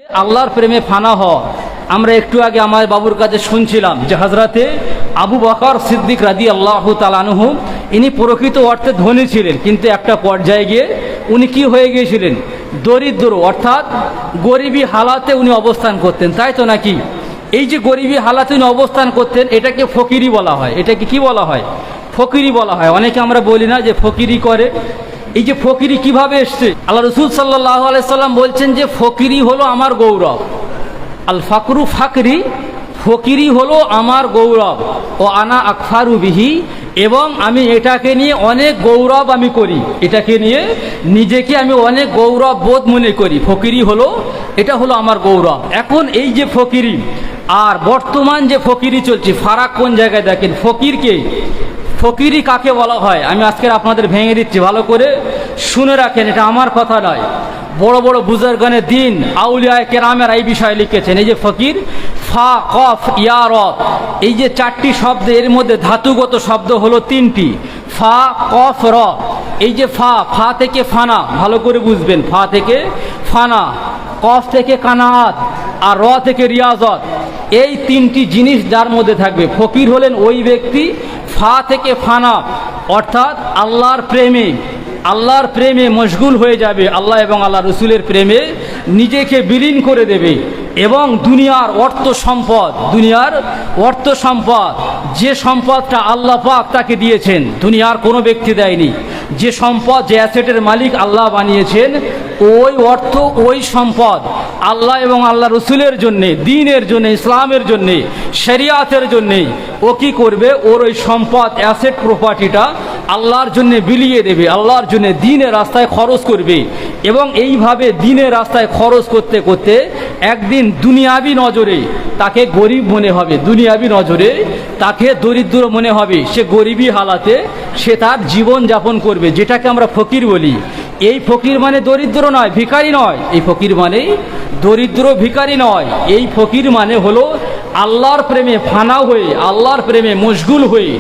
আল্লাহর প্রেমে ফানা হওয়া। আমরা একটু আগে আমার বাবুর কাছে শুনছিলাম যে হযরতে আবু বকর সিদ্দিক রাদিয়াল্লাহু তাআলা আনহু ইনি প্রকৃত অর্থে ধনী ছিলেন, কিন্তু একটা পর্যায়ে গিয়ে উনি কি হয়ে গিয়েছিলেন, দরিদ্র, অর্থাৎ গরিবী হালাতে উনি অবস্থান করতেন, তাই তো নাকি? এই যে গরিবী হালাতে উনি অবস্থান করতেন, এটাকে ফকিরি বলা হয়। এটাকে কি বলা হয়? ফকিরি বলা হয়। অনেকে আমরা বলি না যে ফকিরি করে। এই যে ফকিরি কিভাবে এসছে, আল্লাহ রসুল সাল্লাল্লাহু আলাইহি সাল্লাম বলছেন যে ফকিরি হলো আমার গৌরব। আল ফাকরু ফাকরি, ফকিরি হলো আমার গৌরব। ও আনা আকফারু বিহি, এবং আমি এটাকে নিয়ে অনেক গৌরব আমি করি, এটাকে নিয়ে নিজেকে আমি অনেক গৌরব বোধ মনে করি। ফকিরি হলো, এটা হলো আমার গৌরব। এখন এই যে ফকিরি আর বর্তমান যে ফকিরি চলছে, ফারাক কোন জায়গায় দেখেন। ফকিরকে, ফকিরি কাকে বলা হয় আমি আজকে আপনাদের ভেঙে দিচ্ছি, ভালো করে শুনে রাখেন, এটা আমার কথা নয়। বড় বড় বুজুর্গানে দিন আউলিয়া কেরামের এই বিষয়ে লিখেছেন। এই যে ফকির, ফা কফ ইয়া র, এই যে চারটি শব্দ, এর মধ্যে ধাতুগত শব্দ হলো তিনটি, ফা কফ র। এই যে ফা, ফা থেকে ফানা, ভালো করে বুঝবেন, ফা থেকে ফানা, কফ থেকে কানাত, আর র থেকে রিয়াজত। এই তিনটি জিনিস যার মধ্যে থাকবে, ফকির হলেন ওই ব্যক্তি। ফা থেকে ফানা, অর্থাৎ আল্লাহর প্রেমে, আল্লাহর প্রেমে মশগুল হয়ে যাবে, আল্লাহ এবং আল্লাহ রসুলের প্রেমে নিজেকে বিলীন করে দেবে। এবং দুনিয়ার অর্থ সম্পদ, দুনিয়ার অর্থ সম্পদ, যে সম্পদটা আল্লাহ পাক তাকে দিয়েছেন, দুনিয়ার কোনো ব্যক্তি দেয়নি। যে সম্পদ, যে অ্যাসেটের মালিক আল্লাহ বানিয়েছেন, ওই অর্থ, ওই সম্পদ আল্লাহ এবং আল্লাহ রসুলের জন্যে, দ্বীনের জন্যে, ইসলামের জন্যে, শরিয়াতের জন্যে ও কি করবে, ওর ওই সম্পদ, অ্যাসেট, প্রপার্টিটা আল্লাহর জন্য বিলিয়ে দেবে, আল্লাহর জন্য দ্বীনের রাস্তায় খরচ করবে। এবং এইভাবে দ্বীনের রাস্তায় খরচ করতে করতে একদিন দুনিয়াবি নজরে তাকে গরিব মনে হবে, দুনিয়াবি নজরে তাকে দরিদ্র মনে হবে। সে গরিবী হালাতে সে তার জীবন যাপন করবে, যেটাকে আমরা ফকির বলি। এই ফকির মানে দরিদ্র নয়, ভিখারি নয়। এই ফকির মানে দরিদ্র, ভিখারি নয়। এই ফকির মানে হলো আল্লাহর প্রেমে ফানা হয়ে, আল্লাহর প্রেমে মশগুল হয়ে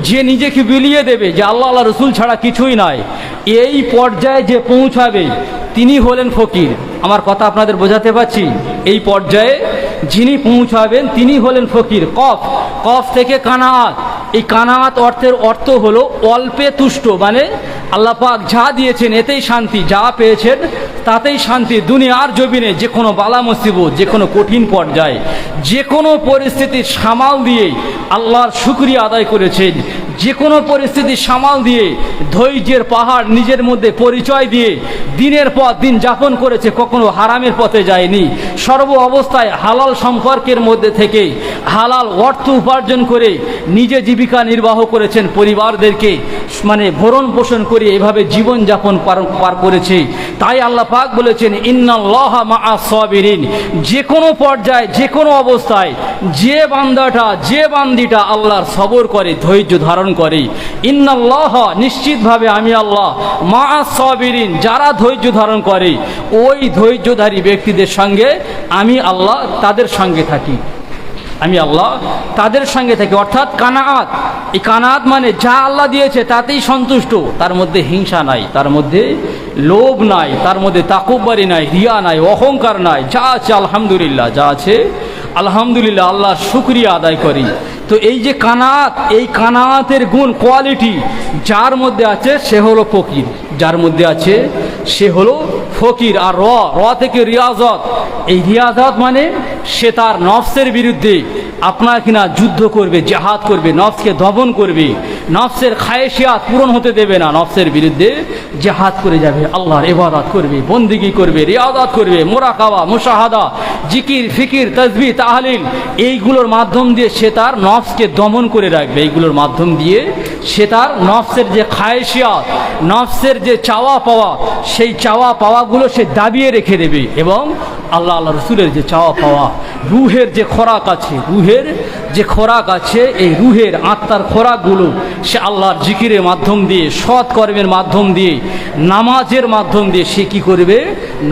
যে নিজেকে বিলিয়ে দেবে, যে আল্লাহ আল্লাহ রসুল ছাড়া কিছুই নাই, এই পর্যায়ে যে পৌঁছাবে তিনি হলেন ফকির। আমার কথা আপনাদের বোঝাতে পারছি? এই পর্যায়ে যিনি পৌঁছাবেন তিনি হলেন ফকির। কফ, কফ থেকে কানাত। এই কানাত অর্থের অর্থ হলো অল্পে তুষ্ট, মানে আল্লাহ পাক যা দিয়েছেন এতেই শান্তি, যা পেয়েছেন তাতেই শান্তি। দুনিয়ার জমিনে যে কোনো বালা মুসিবত, যে কোনো কঠিন পর্যায়ে, যে কোনো পরিস্থিতি সামাল দিয়ে আল্লাহর শুকরিয়া আদায় করেছেন। যে কোনো পরিস্থিতি সামাল দিয়ে ধৈর্যের পাহাড় নিজের মধ্যে পরিচয় দিয়ে দিনের পর দিন যাপন করেছে, কখনো হারামের পথে যায়নি। সর্ব অবস্থায় হালাল সম্পর্কের মধ্যে থেকে হালাল অর্থ উপার্জন করে নিজে জীবিকা নির্বাহ করেছেন, পরিবারদেরকে মানে ভরণ পোষণ করে এভাবে জীবন যাপন পার করেছে। তাই আল্লাহ পাক বলেছেন ইন্নাল্লাহা মাআস সাবিরিন। যে কোনো পর্যায়ে, যে কোনো অবস্থায় যে বান্দাটা, যে বান্দিটা আল্লাহর সবর করে, ধৈর্য ধারণ করে, ইন্নাল্লাহা, নিশ্চিতভাবে আমি আল্লাহ, মাআস সাবিরিন, যারা ধৈর্য ধারণ করে ওই ধৈর্যধারী ব্যক্তিদের সঙ্গে আমি আল্লাহ তাদের সঙ্গে থাকি, আমি আল্লাহ তাদের সঙ্গে থাকি। অর্থাৎ কানাআত, এই কানাআত মানে যা আল্লাহ দিয়েছে তাতেই সন্তুষ্ট, তার মধ্যে হিংসা নাই, তার মধ্যে লোভ নাই, তার মধ্যে তাকব্বুরি নাই, রিয়া নাই, অহংকার নাই। যা আছে আলহামদুলিল্লাহ, যা আছে আলহামদুলিল্লাহ, আল্লাহর শুকরিয়া আদায় করি। তো এই যে কানাআত, এই কানাআতের গুণ, কোয়ালিটি যার মধ্যে আছে সে হলো ফকির, যার মধ্যে আছে সে হলো ফকির। আর র, র থেকে রিয়াজত। এই রিয়াজত মানে সে তার নফসের বিরুদ্ধে আপনার কিনা যুদ্ধ করবে, জিহাদ করবে, নফসকে দমন করবে, নফসের খায়েশিয়াত পূরণ হতে দেবে না, নফসের বিরুদ্ধে জিহাদ করে যাবে, আল্লাহর ইবাদত করবে, বন্দিগি করবে, রিয়াদত করবে, মুরাকাবা, মুশাহাদা, জিকির, ফিকির, তাসবিহ, তাহলিল, এইগুলোর মাধ্যম দিয়ে সে তার নফসকে দমন করে রাখবে। এইগুলোর মাধ্যম দিয়ে সে তার নফসের যে খায়েশিয়াত, নফসের যে চাওয়া পাওয়া, সেই চাওয়া পাওয়াগুলো সে দাবিয়ে রেখে দেবে। এবং আল্লাহ আল্লাহ রসুলের যে চাওয়া পাওয়া, রুহের যে খোরাক আছে, রুহের যে খোরাক আছে, এই রুহের আত্মার খোরাকগুলো সে আল্লাহর জিকিরের মাধ্যম দিয়ে, সৎ কর্মের মাধ্যম দিয়ে, নামাজের মাধ্যম দিয়ে সে কী করবে,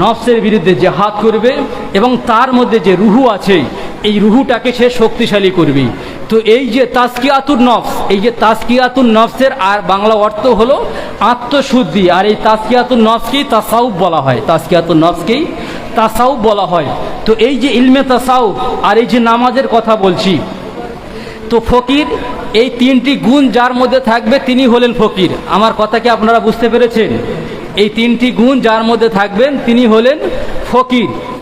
নফসের বিরুদ্ধে জিহাদ করবে। এবং তার মধ্যে যে রুহু আছে, এই রুহুটাকে সে শক্তিশালী করবে। তো এই যে তাজকিয়াতুন নফস, এই যে তাজকিয়াতুন নফসের আর বাংলা অর্থ হলো আত্মশুদ্ধি। আর এই তাজকিয়াতুন নফসকেই তাসাউফ বলা হয়, তাজকিয়াতুন নফসকেই তাসাউফ বলা হয়। তো এই যে ইলমে তাসাউফ আর এই যে নামাজের কথা বলছি, তো ফকির এই তিনটি গুণ যার মধ্যে থাকবে তিনি হলেন ফকির। আমার কথা কি আপনারা বুঝতে পেরেছেন? এই তিনটি গুণ যার মধ্যে থাকবেন তিনি হলেন ফকির।